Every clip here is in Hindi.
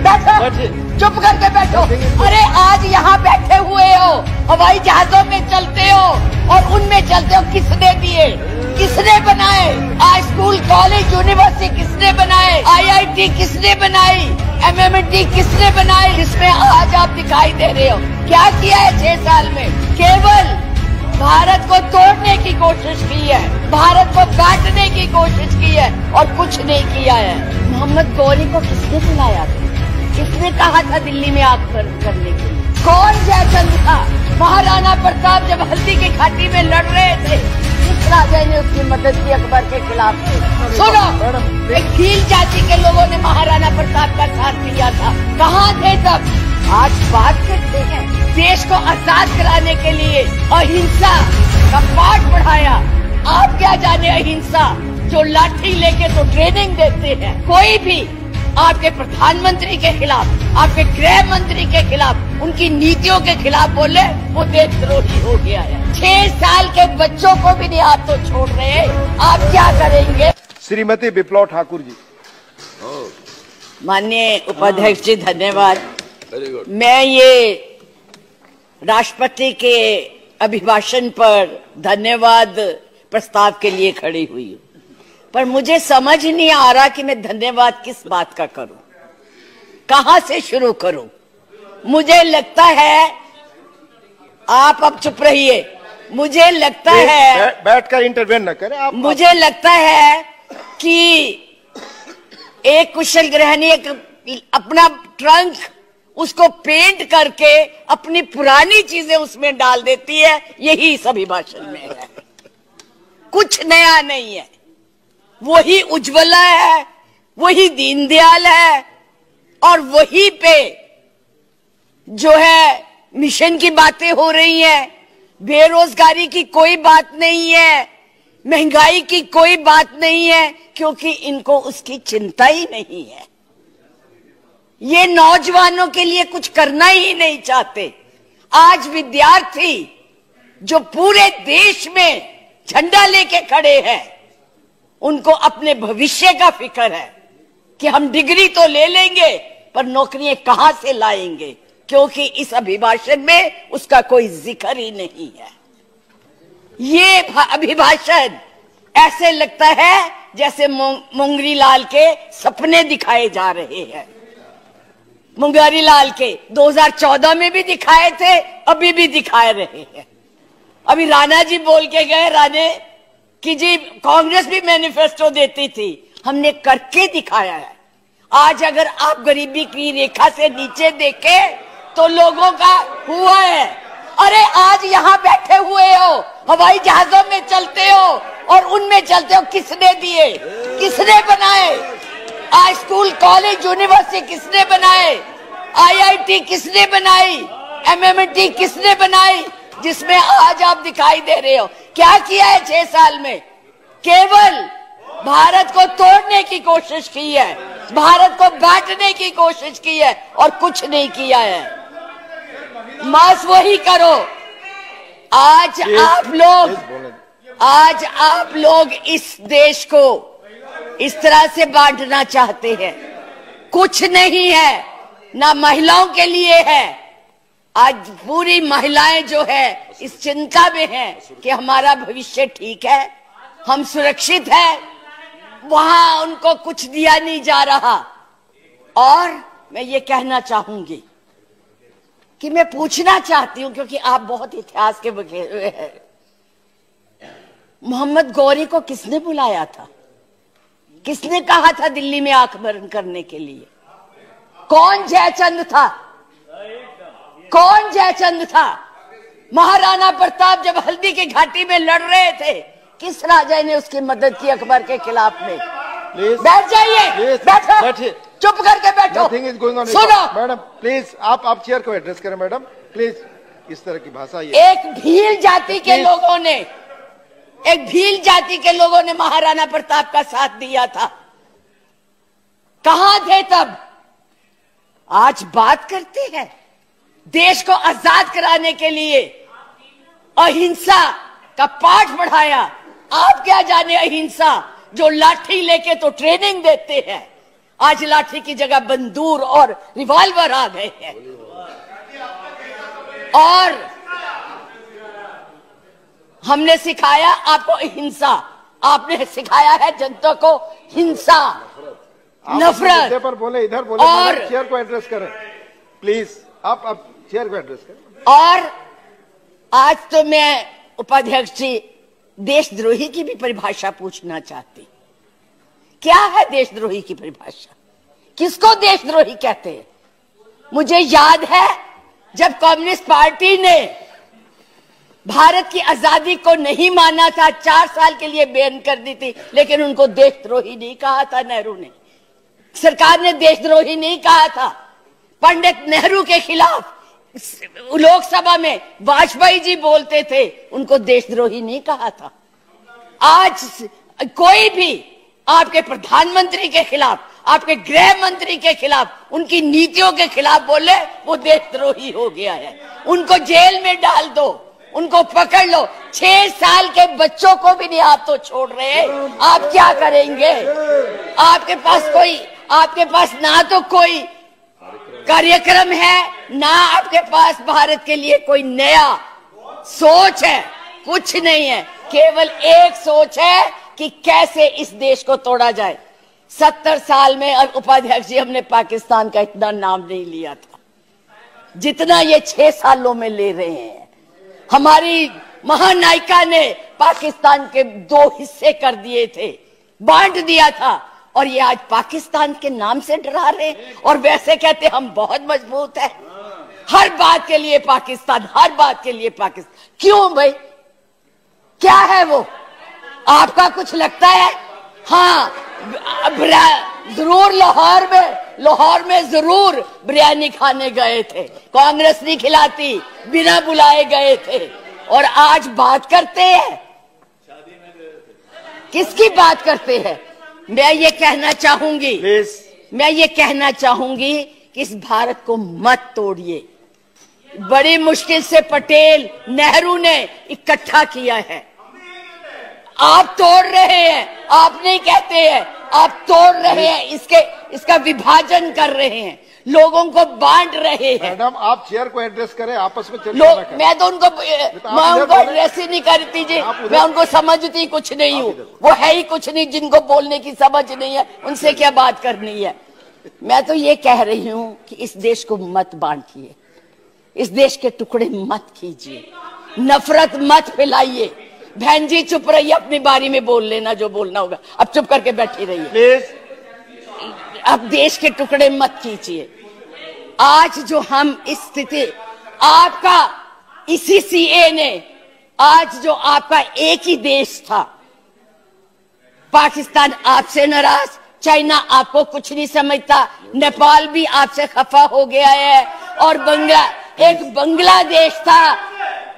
बैठो, चुप करके बैठो। अरे आज यहाँ बैठे हुए हो, हवाई जहाजों में चलते हो और उनमें चलते हो, किसने दिए, किसने बनाए? आज स्कूल कॉलेज यूनिवर्सिटी किसने बनाए? IIT किसने बनाई? MMT किसने बनाई? जिसमें आज आप दिखाई दे रहे हो। क्या किया है 6 साल में? केवल भारत को तोड़ने की कोशिश की है, भारत को काटने की कोशिश की है और कुछ नहीं किया है। मोहम्मद गौरी को किसने बुलाया था? किसने कहा था दिल्ली में आग बंद करने के लिए? कौन जयचंद था? महाराणा प्रताप जब हल्दी की घाटी में लड़ रहे थे, किस राजा ने उसकी मदद की अकबर के खिलाफ? सुनो, एक भील जाति के लोगों ने महाराणा प्रताप का साथ दिया था, कहाँ थे तब? आज बात करते हैं देश को आजाद कराने के लिए अहिंसा का पाठ पढ़ाया। आप क्या जाने अहिंसा, जो लाठी लेके तो ट्रेनिंग देते हैं। कोई भी आपके प्रधानमंत्री के खिलाफ, आपके गृह मंत्री के खिलाफ, उनकी नीतियों के खिलाफ बोले, वो देशद्रोही हो गया है। 6 साल के बच्चों को भी नहीं आप तो छोड़ रहे, आप क्या करेंगे? श्रीमती विप्लव ठाकुर जी। माननीय उपाध्यक्ष जी, धन्यवाद। मैं ये राष्ट्रपति के अभिभाषण पर धन्यवाद प्रस्ताव के लिए खड़ी हुई हूँ, पर मुझे समझ नहीं आ रहा कि मैं धन्यवाद किस बात का करूं, कहां से शुरू करूं। मुझे लगता है, आप अब चुप रहिए, मुझे लगता है बैठकर इंटरवेन न करें आप। मुझे लगता है कि एक कुशल गृहिणी अपना ट्रंक उसको पेंट करके अपनी पुरानी चीजें उसमें डाल देती है, यही इस अभिभाषण में है। कुछ नया नहीं है, वही उज्ज्वला है, वही दीनदयाल है और वही पे जो है मिशन की बातें हो रही हैं। बेरोजगारी की कोई बात नहीं है, महंगाई की कोई बात नहीं है, क्योंकि इनको उसकी चिंता ही नहीं है। ये नौजवानों के लिए कुछ करना ही नहीं चाहते। आज विद्यार्थी जो पूरे देश में झंडा लेके खड़े हैं, उनको अपने भविष्य का फिक्र है कि हम डिग्री तो ले लेंगे पर नौकरियां कहां से लाएंगे, क्योंकि इस अभिभाषण में उसका कोई जिक्र ही नहीं है। ये अभिभाषण ऐसे लगता है जैसे मुंगरी लाल के सपने दिखाए जा रहे हैं। मुंगरी लाल के 2014 में भी दिखाए थे, अभी भी दिखाए रहे हैं। अभी राणा जी बोल के गए, राणे कि जी कांग्रेस भी मैनिफेस्टो देती थी, हमने करके दिखाया है। आज अगर आप गरीबी की रेखा से नीचे देखें तो लोगों का हुआ है। अरे आज यहाँ बैठे हुए हो, हवाई जहाजों में चलते हो और उनमें चलते हो, किसने दिए, किसने बनाए? आज स्कूल कॉलेज यूनिवर्सिटी किसने बनाए? IIT किसने बनाई? MMT किसने बनाई? जिसमें आज आप दिखाई दे रहे हो। क्या किया है 6 साल में? केवल भारत को तोड़ने की कोशिश की है, भारत को बांटने की कोशिश की है और कुछ नहीं किया है। बस वही करो। आज आप लोग इस देश को इस तरह से बांटना चाहते हैं। कुछ नहीं है, ना महिलाओं के लिए है। आज पूरी महिलाएं जो है इस चिंता में है कि हमारा भविष्य ठीक है, हम सुरक्षित है, वहां उनको कुछ दिया नहीं जा रहा। और मैं ये कहना चाहूंगी कि मैं पूछना चाहती हूं, क्योंकि आप बहुत इतिहास के बखे हुए हैं, मोहम्मद गौरी को किसने बुलाया था? किसने कहा था दिल्ली में आग बंद करने के लिए? कौन जयचंद था? कौन जयचंद था? महाराणा प्रताप जब हल्दी की घाटी में लड़ रहे थे, किस राजा ने उसकी मदद की अकबर के खिलाफ में? बैठ जाइए, बैठो, चुप करके बैठो। सुनो मैडम, प्लीज आप चेयर को एड्रेस करें मैडम, प्लीज। इस तरह की भाषा एक भील जाति के लोगों ने, एक भील जाति के लोगों ने महाराणा प्रताप का साथ दिया था, कहां थे तब? आज बात करते हैं देश को आजाद कराने के लिए अहिंसा का पाठ पढ़ाया। आप क्या जाने अहिंसा, जो लाठी लेके तो ट्रेनिंग देते हैं। आज लाठी की जगह बंदूक और रिवॉल्वर आ गए हैं। और हमने सिखाया आपको हिंसा, आपने सिखाया है जनता को हिंसा, नफरत। पर बोले, इधर बोले, और चेयर को एड्रेस करें प्लीज। आप चेयर को एड्रेस करें। और आज तो मैं उपाध्यक्ष जी देशद्रोही की भी परिभाषा पूछना चाहती। क्या है देशद्रोही की परिभाषा? किसको देशद्रोही कहते हैं? मुझे याद है जब कम्युनिस्ट पार्टी ने भारत की आजादी को नहीं माना था, 4 साल के लिए बैन कर दी थी, लेकिन उनको देशद्रोही नहीं कहा था नेहरू ने। सरकार ने देशद्रोही नहीं कहा था। पंडित नेहरू के खिलाफ लोकसभा में वाजपेयी जी बोलते थे, उनको देशद्रोही नहीं कहा था। आज कोई भी आपके प्रधानमंत्री के खिलाफ, आपके गृह मंत्री के खिलाफ, उनकी नीतियों के खिलाफ बोले, वो देशद्रोही हो गया है। उनको जेल में डाल दो, उनको पकड़ लो। 6 साल के बच्चों को भी नहीं आप तो छोड़ रहे। आप क्या करेंगे? आपके पास ना तो कोई कार्यक्रम है, ना आपके पास भारत के लिए कोई नया सोच है, कुछ नहीं है। केवल एक सोच है कि कैसे इस देश को तोड़ा जाए। 70 साल में, और उपाध्यक्ष जी, हमने पाकिस्तान का इतना नाम नहीं लिया था जितना ये 6 सालों में ले रहे हैं। हमारी महानायिका ने पाकिस्तान के 2 हिस्से कर दिए थे, बांट दिया था, और ये आज पाकिस्तान के नाम से डरा रहे हैं। और वैसे कहते हम बहुत मजबूत है, हर बात के लिए पाकिस्तान, हर बात के लिए पाकिस्तान। क्यों भाई? क्या है वो? आपका कुछ लगता है? हाँ, जरूर लाहौर में जरूर बिरयानी खाने गए थे, कांग्रेस नहीं खिलाती, बिना बुलाए गए थे। और आज बात करते हैं, किसकी बात करते हैं? मैं ये कहना चाहूंगी कि इस भारत को मत तोड़िए। बड़ी मुश्किल से पटेल, नेहरू ने इकट्ठा किया है। आप तोड़ रहे हैं, आप नहीं कहते हैं, आप तोड़ रहे हैं, इसका विभाजन कर रहे हैं, लोगों को बांट रहे हैं। मैडम, आप चेयर को एड्रेस करें, आपस में चर्चा ना करें। मैं उनको एड्रेस ही नहीं करती जी, मैं उनको समझती कुछ नहीं हूँ। वो है ही कुछ नहीं, जिनको बोलने की समझ नहीं है, उनसे क्या बात करनी है। मैं तो ये कह रही हूँ कि इस देश को मत बांटिए, इस देश के टुकड़े मत कीजिए, नफरत मत फैलाइए। बहन जी चुप रहिए, अपनी बारी में बोल लेना जो बोलना होगा, अब चुप करके बैठी रहिए प्लीज। अब देश के टुकड़े मत कीजिए। आज जो हम इस स्थिति, आपका इसी सीए ने, आज जो आपका एक ही देश था, पाकिस्तान आपसे नाराज, चाइना आपको कुछ नहीं समझता, नेपाल भी आपसे खफा हो गया है, और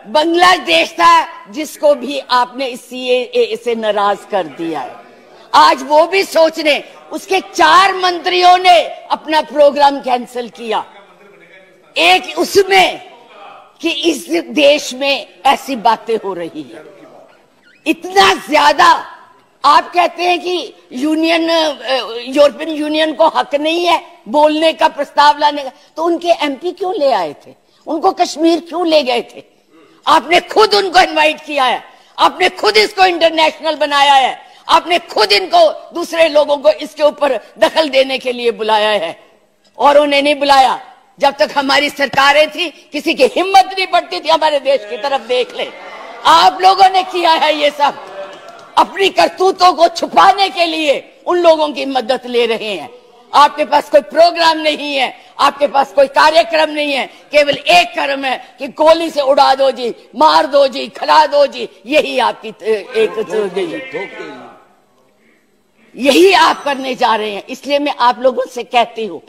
बांग्लादेश था जिसको भी आपने इस सीएए से नाराज कर दिया है। आज वो भी सोच रहे, उसके 4 मंत्रियों ने अपना प्रोग्राम कैंसिल किया। एक उसमें कि इस देश में ऐसी बातें हो रही है, इतना ज्यादा। आप कहते हैं कि यूरोपियन यूनियन को हक नहीं है बोलने का, प्रस्ताव लाने का, तो उनके एमपी क्यों ले आए थे? उनको कश्मीर क्यों ले गए थे? आपने खुद उनको इनवाइट किया है, आपने खुद इसको इंटरनेशनल बनाया है, आपने खुद इनको, दूसरे लोगों को इसके ऊपर दखल देने के लिए बुलाया है। और उन्हें नहीं बुलाया जब तक हमारी सरकारें थी, किसी की हिम्मत नहीं पड़ती थी हमारे देश की तरफ देख ले। आप लोगों ने किया है ये सब, अपनी करतूतों को छुपाने के लिए उन लोगों की मदद ले रहे हैं। आपके पास कोई प्रोग्राम नहीं है, आपके पास कोई कार्यक्रम नहीं है, केवल एक कर्म है कि गोली से उड़ा दो जी, मार दो जी, खिला दो जी, यही आपकी यही आप करने जा रहे हैं। इसलिए मैं आप लोगों से कहती हूं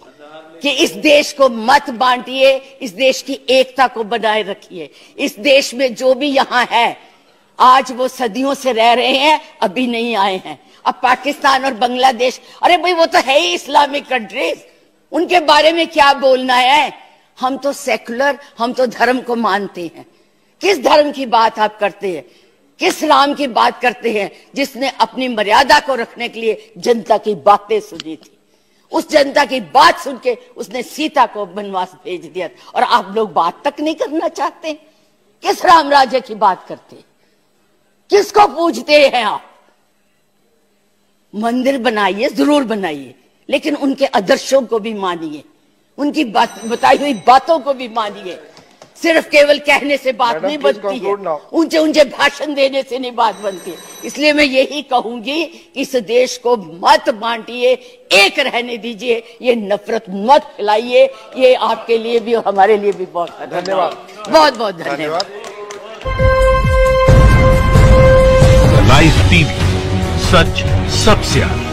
कि इस देश को मत बांटिए, इस देश की एकता को बनाए रखिए। इस देश में जो भी यहाँ है, आज वो सदियों से रह रहे हैं, अभी नहीं आए हैं। अब पाकिस्तान और बांग्लादेश, अरे भाई वो तो है ही इस्लामिक कंट्रीज, उनके बारे में क्या बोलना है? हम तो सेकुलर, हम तो धर्म को मानते हैं। किस धर्म की बात आप करते हैं? किस राम की बात करते हैं जिसने अपनी मर्यादा को रखने के लिए जनता की बातें सुनी थी? उस जनता की बात सुन के उसने सीता को वनवास भेज दिया, और आप लोग बात तक नहीं करना चाहते। किस राम राज्य की बात करते, किसको पूजते हैं आप? मंदिर बनाइए, जरूर बनाइए, लेकिन उनके आदर्शों को भी मानिए, उनकी बताई हुई बातों को भी मानिए। सिर्फ केवल कहने से बात नहीं बनती है, ऊंचे ऊंचे भाषण देने से नहीं बात बनती। इसलिए मैं यही कहूंगी कि इस देश को मत बांटिए, एक रहने दीजिए, ये नफरत मत फैलाइए। ये आपके लिए भी और हमारे लिए भी बहुत धन्यवाद, बहुत बहुत धन्यवाद। लाइव टीवी, सच सबसे आगे।